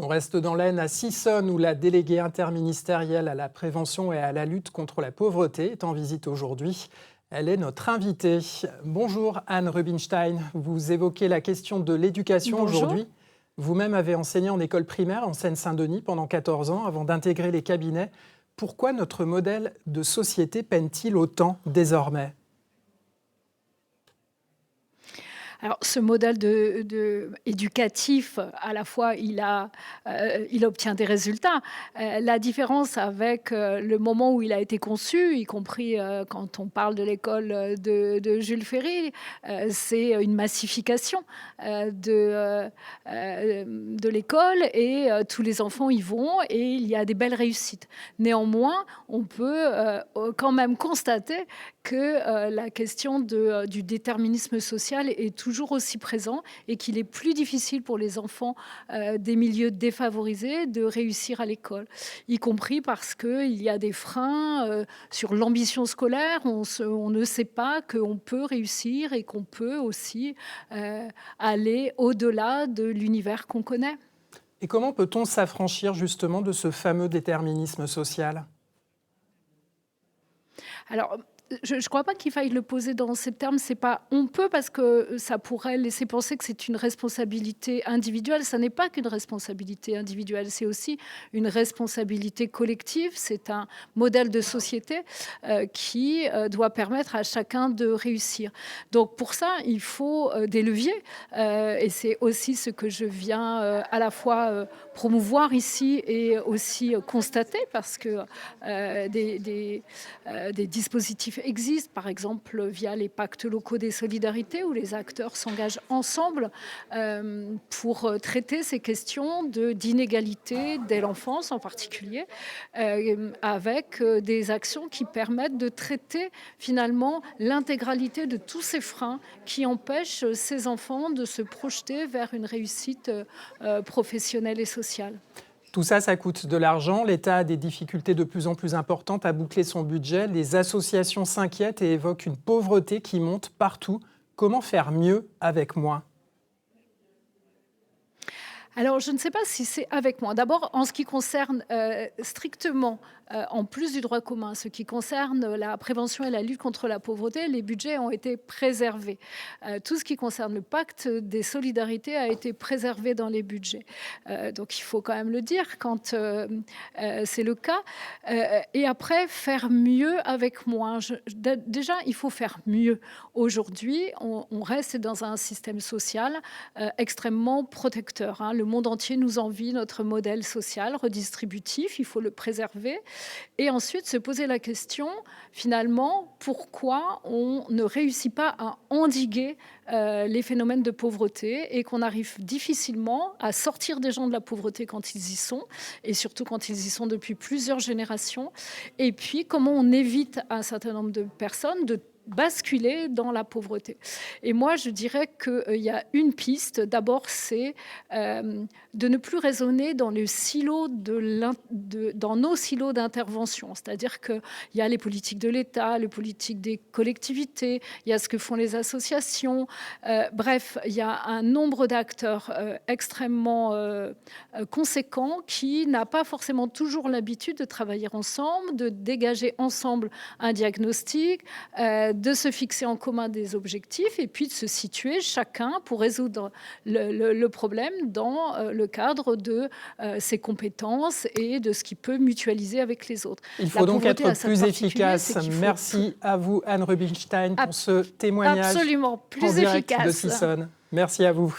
On reste dans l'Aisne à Sissonne où la déléguée interministérielle à la prévention et à la lutte contre la pauvreté est en visite aujourd'hui. Elle est notre invitée. Bonjour Anne Rubinstein, vous évoquez la question de l'éducation Bonjour. aujourd'hui. Vous-même avez enseigné en école primaire en Seine-Saint-Denis pendant 14 ans avant d'intégrer les cabinets. Pourquoi notre modèle de société peine-t-il autant désormais ? Alors, ce modèle éducatif, à la fois, il obtient des résultats. La différence avec le moment où il a été conçu, y compris quand on parle de l'école de Jules Ferry, c'est une massification de l'école et tous les enfants y vont et il y a des belles réussites. Néanmoins, on peut quand même constater que la question du déterminisme social est toujours aussi présent et qu'il est plus difficile pour les enfants des milieux défavorisés de réussir à l'école, y compris parce qu'il y a des freins sur l'ambition scolaire. On ne sait pas qu'on peut réussir et qu'on peut aussi aller au-delà de l'univers qu'on connaît. Et comment peut-on s'affranchir justement de ce fameux déterminisme social ? Alors, je ne crois pas qu'il faille le poser dans ces termes. C'est pas on peut, parce que ça pourrait laisser penser que c'est une responsabilité individuelle. Ça n'est pas qu'une responsabilité individuelle, c'est aussi une responsabilité collective. C'est un modèle de société qui doit permettre à chacun de réussir. Donc pour ça, il faut des leviers. Et c'est aussi ce que je viens à la fois promouvoir ici et aussi constater, parce que des dispositifs existent, par exemple via les pactes locaux des solidarités, où les acteurs s'engagent ensemble pour traiter ces questions d'inégalité dès l'enfance en particulier, avec des actions qui permettent de traiter finalement l'intégralité de tous ces freins qui empêchent ces enfants de se projeter vers une réussite professionnelle et sociale. Tout ça, ça coûte de l'argent. L'État a des difficultés de plus en plus importantes à boucler son budget. Les associations s'inquiètent et évoquent une pauvreté qui monte partout. Comment faire mieux avec moins ? Alors, je ne sais pas si c'est avec moi. D'abord, en ce qui concerne strictement, en plus du droit commun, ce qui concerne la prévention et la lutte contre la pauvreté, les budgets ont été préservés. Tout ce qui concerne le pacte des solidarités a été préservé dans les budgets. Donc, il faut quand même le dire quand c'est le cas. Et après, faire mieux avec moins. Déjà, il faut faire mieux. Aujourd'hui, on reste dans un système social extrêmement protecteur. Le monde entier nous envie notre modèle social redistributif, il faut le préserver. Et ensuite, se poser la question, finalement, pourquoi on ne réussit pas à endiguer les phénomènes de pauvreté et qu'on arrive difficilement à sortir des gens de la pauvreté quand ils y sont, et surtout quand ils y sont depuis plusieurs générations. Et puis, comment on évite à un certain nombre de personnes de basculer dans la pauvreté. Et moi, je dirais qu'il y a une piste. D'abord, c'est de ne plus raisonner dans les silos dans nos silos d'intervention. C'est-à-dire qu'il y a les politiques de l'État, les politiques des collectivités, il y a ce que font les associations. Bref, il y a un nombre d'acteurs extrêmement conséquent qui n'a pas forcément toujours l'habitude de travailler ensemble, de dégager ensemble un diagnostic, de se fixer en commun des objectifs et puis de se situer chacun pour résoudre le problème dans le cadre de ses compétences et de ce qu'il peut mutualiser avec les autres. Il faut donc être plus efficace. Merci à vous, Anne Rubinstein, pour ce témoignage absolument plus en direct efficace de Sissonne. Merci à vous.